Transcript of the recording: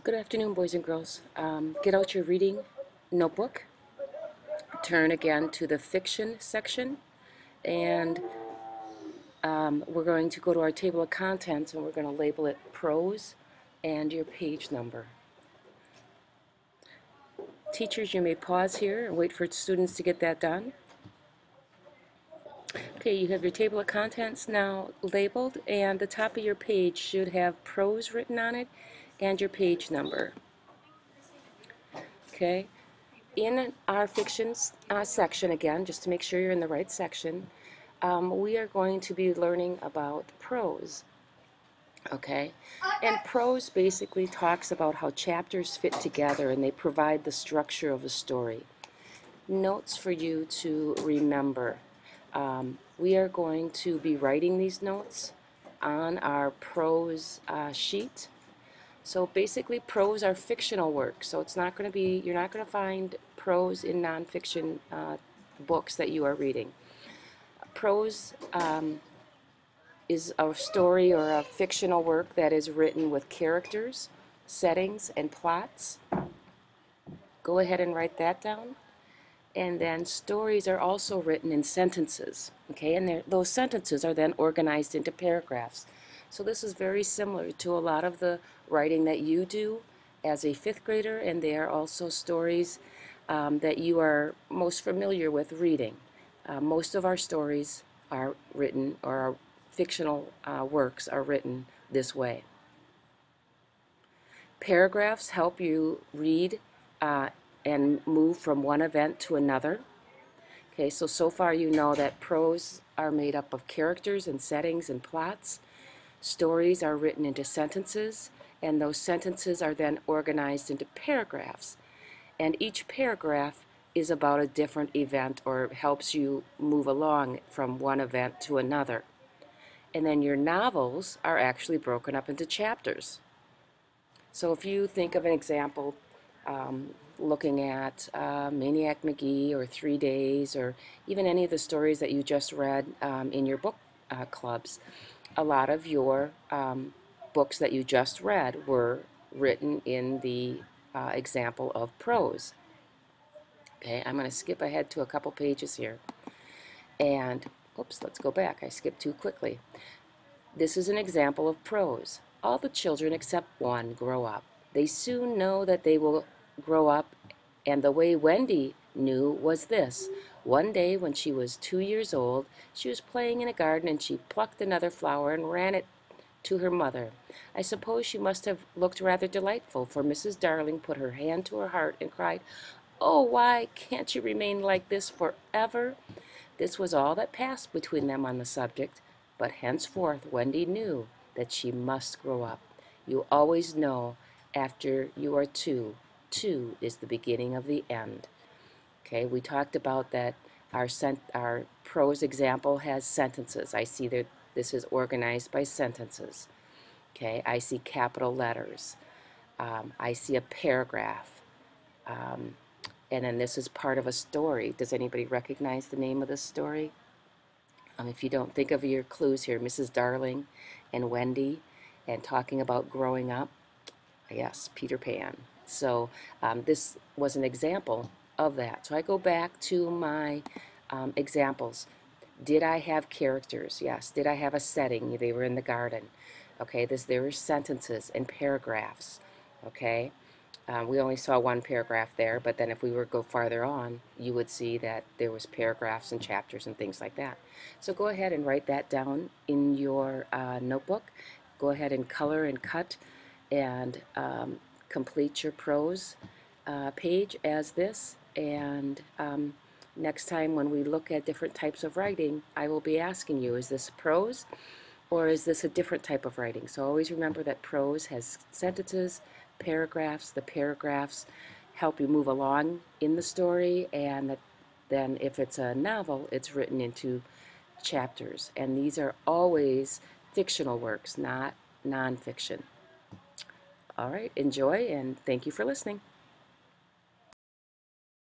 Good afternoon, boys and girls. Get out your reading notebook, turn again to the fiction section, and we're going to go to our table of contents and we're going to label it prose and your page number. Teachers, you may pause here and wait for students to get that done. Okay, you have your table of contents now labeled, and the top of your page should have prose written on it and your page number. Okay. In our fiction section, again, just to make sure you're in the right section, we are going to be learning about prose. Okay? And prose basically talks about how chapters fit together and they provide the structure of a story. Notes for you to remember. We are going to be writing these notes on our prose sheet. So basically, prose are fictional works. So it's not going to be, you're not going to find prose in nonfiction books that you are reading. Prose is a story or a fictional work that is written with characters, settings, and plots. Go ahead and write that down. And then stories are also written in sentences. Okay, and those sentences are then organized into paragraphs. So this is very similar to a lot of the writing that you do as a fifth grader, and they are also stories that you are most familiar with reading. Most of our stories are written, or our fictional works are written this way. Paragraphs help you read and move from one event to another. Okay, so far you know that prose are made up of characters and settings and plots. Stories are written into sentences, and those sentences are then organized into paragraphs. And each paragraph is about a different event or helps you move along from one event to another. And then your novels are actually broken up into chapters. So if you think of an example, looking at Maniac McGee or 3 Days, or even any of the stories that you just read in your book clubs, a lot of your books that you just read were written in the example of prose. Okay, I'm going to skip ahead to a couple pages here. And, oops, let's go back. I skipped too quickly. This is an example of prose. All the children except one grow up. They soon know that they will grow up, and the way Wendy knew was this. One day when she was 2 years old, she was playing in a garden and she plucked another flower and ran it to her mother. I suppose she must have looked rather delightful, for Mrs. Darling put her hand to her heart and cried, "Oh, why can't you remain like this forever?" This was all that passed between them on the subject, but henceforth Wendy knew that she must grow up. You always know after you are 2. 2 is the beginning of the end. Okay, we talked about that our prose example has sentences. I see that this is organized by sentences. Okay, I see capital letters. I see a paragraph. And then this is part of a story. Does anybody recognize the name of this story? If you don't, think of your clues here. Mrs. Darling and Wendy, and talking about growing up. Yes, Peter Pan. So this was an example of that. So I go back to my examples. Did I have characters? Yes. Did I have a setting? They were in the garden. Okay, there were sentences and paragraphs. Okay, we only saw one paragraph there, but then if we were to go farther on, you would see that there was paragraphs and chapters and things like that. So go ahead and write that down in your notebook. Go ahead and color and cut and complete your prose page as this, and next time when we look at different types of writing, I will be asking you, is this prose or is this a different type of writing? So always remember that prose has sentences, paragraphs. The paragraphs help you move along in the story, and that then if it's a novel, it's written into chapters. And these are always fictional works, not nonfiction. All right, enjoy, and thank you for listening.